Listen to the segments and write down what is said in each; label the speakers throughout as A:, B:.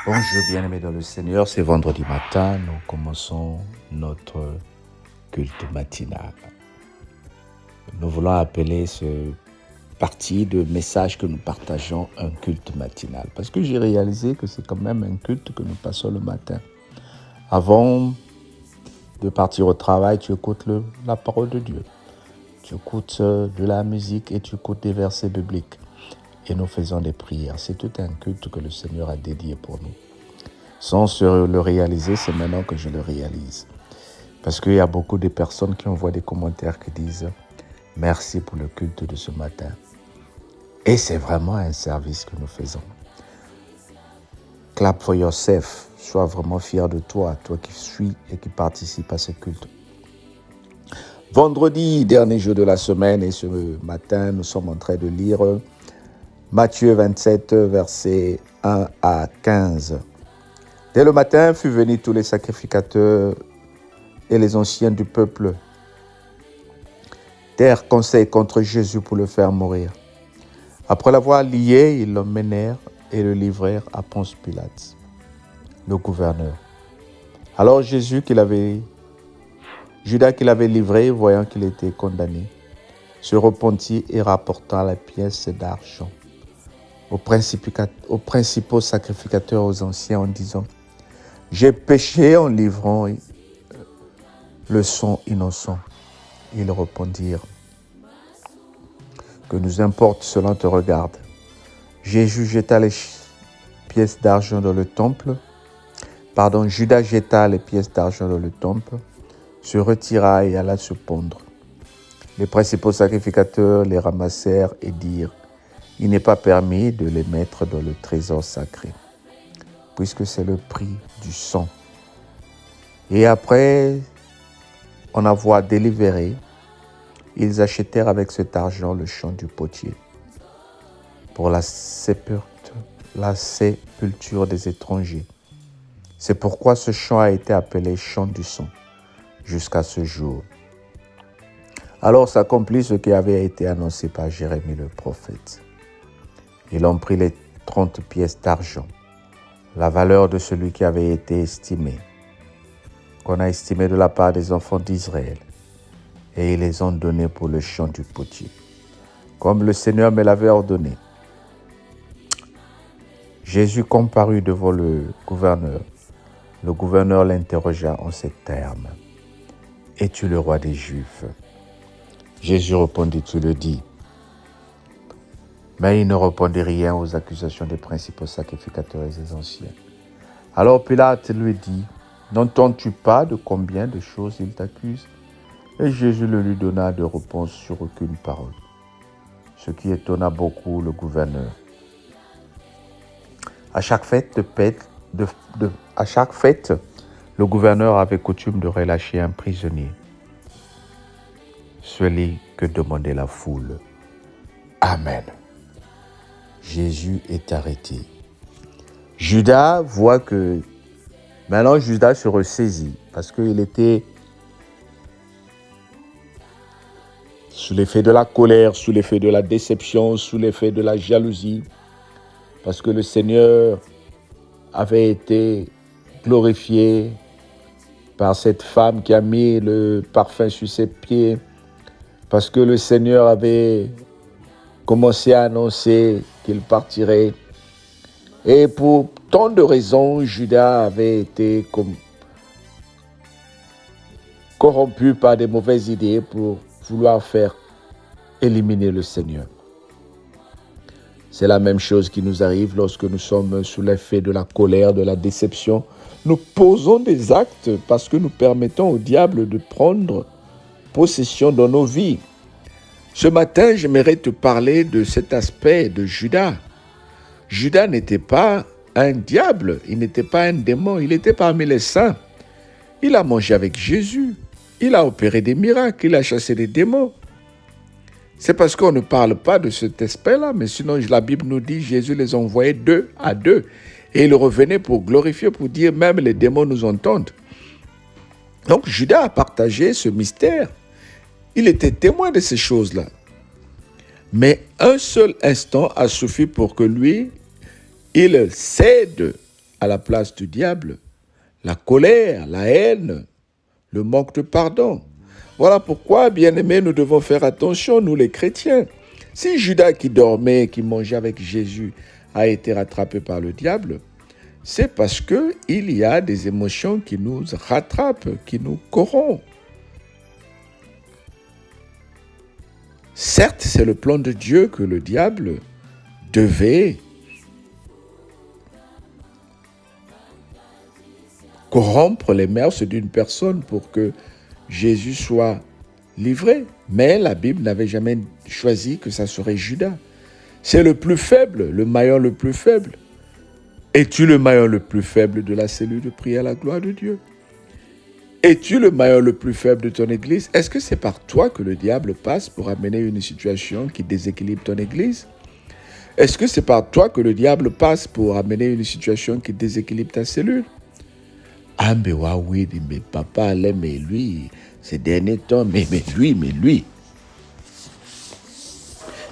A: Bonjour bien-aimés dans le Seigneur, c'est vendredi matin, nous commençons notre culte matinal. Nous voulons appeler ce partie de message que nous partageons un culte matinal, parce que j'ai réalisé que c'est quand même un culte que nous passons le matin. Avant de partir au travail, tu écoutes la parole de Dieu, tu écoutes de la musique et tu écoutes des versets bibliques. Et nous faisons des prières. C'est tout un culte que le Seigneur a dédié pour nous. Sans le réaliser, c'est maintenant que je le réalise. Parce qu'il y a beaucoup de personnes qui envoient des commentaires qui disent « Merci pour le culte de ce matin ». Et c'est vraiment un service que nous faisons. Clap for yourself. Sois vraiment fier de toi, toi qui suis et qui participe à ce culte. Vendredi, dernier jour de la semaine, et ce matin, nous sommes en train de lire Matthieu 27, versets 1 à 15. Dès le matin, furent venus tous les sacrificateurs et les anciens du peuple, dirent conseil contre Jésus pour le faire mourir. Après l'avoir lié, ils l'emmenèrent et le livrèrent à Ponce Pilate, le gouverneur. Alors Judas qui l'avait livré, voyant qu'il était condamné, se repentit et rapporta la pièce d'argent aux principaux sacrificateurs, aux anciens, en disant « J'ai péché en livrant le sang innocent. » Ils répondirent « Que nous importe, cela te regarde. » Judas jeta les pièces d'argent dans le temple, se retira et alla se pondre. Les principaux sacrificateurs les ramassèrent et dirent « Il n'est pas permis de les mettre dans le trésor sacré, puisque c'est le prix du sang. » Et après en avoir délibéré, ils achetèrent avec cet argent le champ du potier pour la sépulture des étrangers. C'est pourquoi ce champ a été appelé champ du sang jusqu'à ce jour. Alors s'accomplit ce qui avait été annoncé par Jérémie le prophète. Ils ont pris les 30 pièces d'argent, la valeur de celui qui avait été estimé, qu'on a estimé de la part des enfants d'Israël, et ils les ont donnés pour le champ du potier, comme le Seigneur me l'avait ordonné. Jésus comparut devant le gouverneur. Le gouverneur l'interrogea en ces termes. « Es-tu le roi des Juifs ?» Jésus répondit « Tu le dis. » Mais il ne répondit rien aux accusations des principaux sacrificateurs et des anciens. Alors Pilate lui dit « N'entends-tu pas de combien de choses il t'accuse ?» Et Jésus ne lui donna de réponse sur aucune parole, ce qui étonna beaucoup le gouverneur. À chaque fête, le gouverneur avait coutume de relâcher un prisonnier, celui que demandait la foule. Amen. Jésus est arrêté. Judas voit que maintenant Judas se ressaisit parce qu'il était sous l'effet de la colère, sous l'effet de la déception, sous l'effet de la jalousie, parce que le Seigneur avait été glorifié par cette femme qui a mis le parfum sur ses pieds, parce que le Seigneur avait commencé à annoncer qu'il partirait. Et pour tant de raisons, Judas avait été corrompu par des mauvaises idées pour vouloir faire éliminer le Seigneur. C'est la même chose qui nous arrive lorsque nous sommes sous l'effet de la colère, de la déception. Nous posons des actes parce que nous permettons au diable de prendre possession dans nos vies. Ce matin, j'aimerais te parler de cet aspect de Judas. Judas n'était pas un diable, il n'était pas un démon, il était parmi les saints. Il a mangé avec Jésus, il a opéré des miracles, il a chassé des démons. C'est parce qu'on ne parle pas de cet aspect-là, mais sinon la Bible nous dit que Jésus les envoyait 2 à 2. Et il revenait pour glorifier, pour dire même les démons nous entendent. Donc Judas a partagé ce mystère. Il était témoin de ces choses-là. Mais un seul instant a suffi pour que lui, il cède à la place du diable, la colère, la haine, le manque de pardon. Voilà pourquoi, bien-aimés, nous devons faire attention, nous les chrétiens. Si Judas qui dormait, qui mangeait avec Jésus, a été rattrapé par le diable, c'est parce qu'il y a des émotions qui nous rattrapent, qui nous corrompent. Certes, c'est le plan de Dieu que le diable devait corrompre les mœurs d'une personne pour que Jésus soit livré. Mais la Bible n'avait jamais choisi que ça serait Judas. C'est le plus faible, le maillon le plus faible. Es-tu le maillon le plus faible de la cellule de prière à la gloire de Dieu? Es-tu le maillon le plus faible de ton église? Est-ce que c'est par toi que le diable passe pour amener une situation qui déséquilibre ton église? Est-ce que c'est par toi que le diable passe pour amener une situation qui déséquilibre ta cellule? Ah, mais oui, mais papa allait, mais lui, ces derniers temps, mais lui.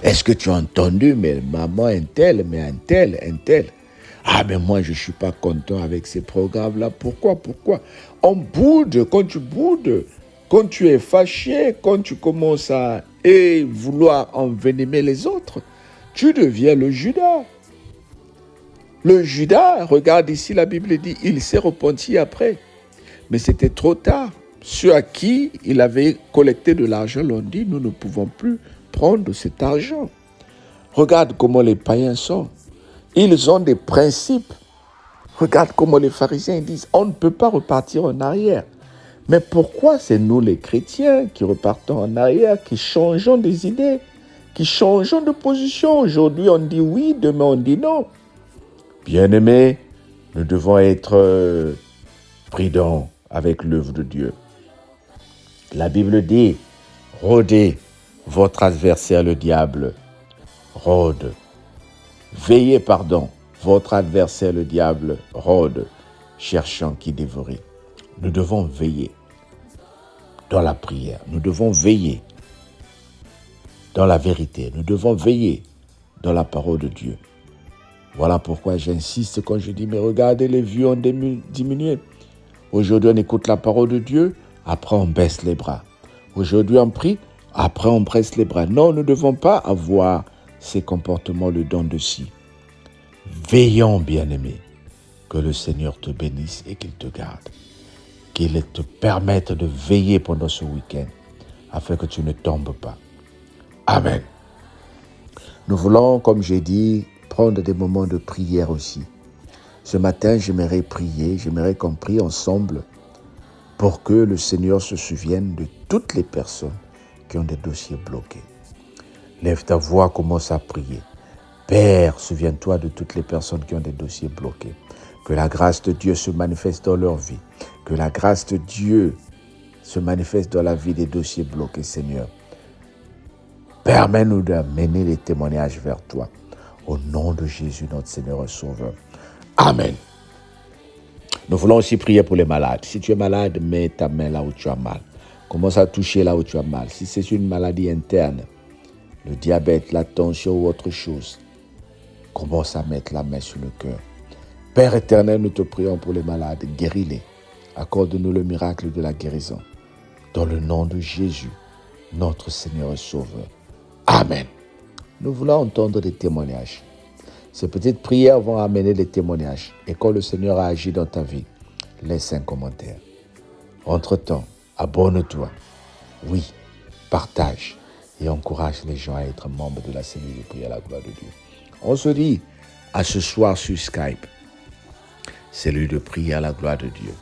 A: Est-ce que tu as entendu, mais maman, un tel. Ah, mais moi, je ne suis pas content avec ces programmes-là. Pourquoi? On boude, quand tu boudes, quand tu es fâché, quand tu commences à vouloir envenimer les autres, tu deviens le Judas. Le Judas, regarde ici, la Bible dit, il s'est repenti après. Mais c'était trop tard. Ceux à qui il avait collecté de l'argent l'ont dit, nous ne pouvons plus prendre cet argent. Regarde comment les païens sont. Ils ont des principes. Regarde comment les pharisiens disent, on ne peut pas repartir en arrière. Mais pourquoi c'est nous les chrétiens qui repartons en arrière, qui changeons des idées, qui changeons de position? Aujourd'hui on dit oui, demain on dit non. Bien-aimés, nous devons être prudents avec l'œuvre de Dieu. La Bible dit, rôdez votre adversaire le diable, rôde. Veillez, votre adversaire le diable rôde, cherchant qui dévorer. Nous devons veiller dans la prière, nous devons veiller dans la vérité, nous devons veiller dans la parole de Dieu. Voilà pourquoi j'insiste quand je dis, mais regardez, les vues ont diminué. Aujourd'hui, on écoute la parole de Dieu, après on baisse les bras. Aujourd'hui, on prie, après on baisse les bras. Non, nous ne devons pas avoir ces comportements, le don de scie. Veillons, bien-aimés, que le Seigneur te bénisse et qu'il te garde. Qu'il te permette de veiller pendant ce week-end, afin que tu ne tombes pas. Amen. Nous voulons, comme j'ai dit, prendre des moments de prière aussi. Ce matin, j'aimerais prier, j'aimerais qu'on prie ensemble pour que le Seigneur se souvienne de toutes les personnes qui ont des dossiers bloqués. Lève ta voix, commence à prier. Père, souviens-toi de toutes les personnes qui ont des dossiers bloqués. Que la grâce de Dieu se manifeste dans leur vie. Que la grâce de Dieu se manifeste dans la vie des dossiers bloqués, Seigneur. Permets-nous d'amener les témoignages vers toi. Au nom de Jésus, notre Seigneur et Sauveur. Amen. Nous voulons aussi prier pour les malades. Si tu es malade, mets ta main là où tu as mal. Commence à toucher là où tu as mal. Si c'est une maladie interne, le diabète, la tension ou autre chose, commence à mettre la main sur le cœur. Père éternel, nous te prions pour les malades. Guéris-les. Accorde-nous le miracle de la guérison. Dans le nom de Jésus, notre Seigneur et Sauveur. Amen. Nous voulons entendre des témoignages. Ces petites prières vont amener des témoignages. Et quand le Seigneur a agi dans ta vie, laisse un commentaire. Entre-temps, abonne-toi. Oui, partage et encourage les gens à être membres de la cellule de prière à la gloire de Dieu. On se dit à ce soir sur Skype. Cellule de prière à la gloire de Dieu.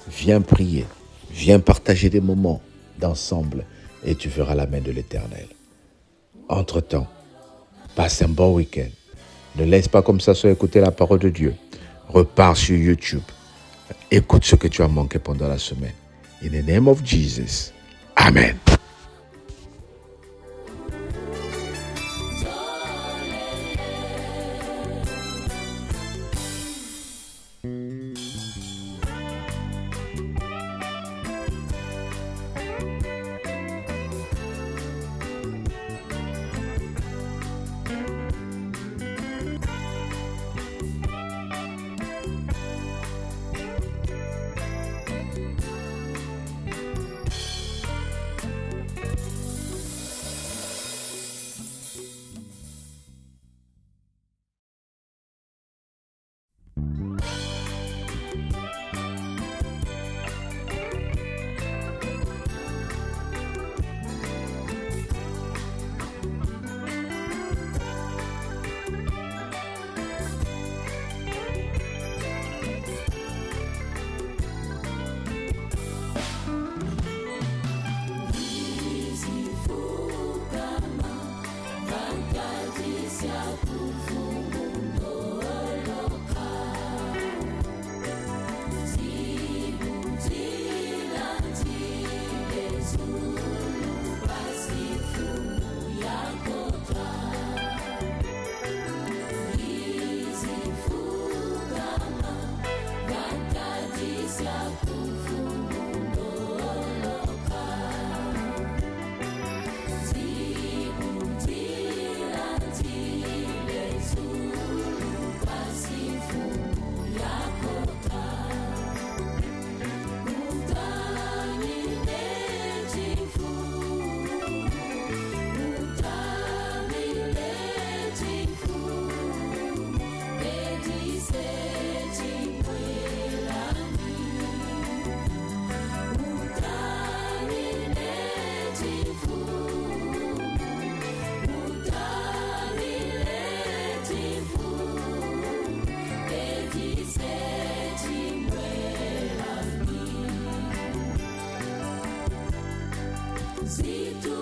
A: Viens prier, viens partager des moments d'ensemble et tu verras la main de l'Éternel. Entre-temps, passe un bon week-end. Ne laisse pas comme ça écouter la parole de Dieu. Repars sur YouTube. Écoute ce que tu as manqué pendant la semaine. In the name of Jesus. Amen.
B: Si tu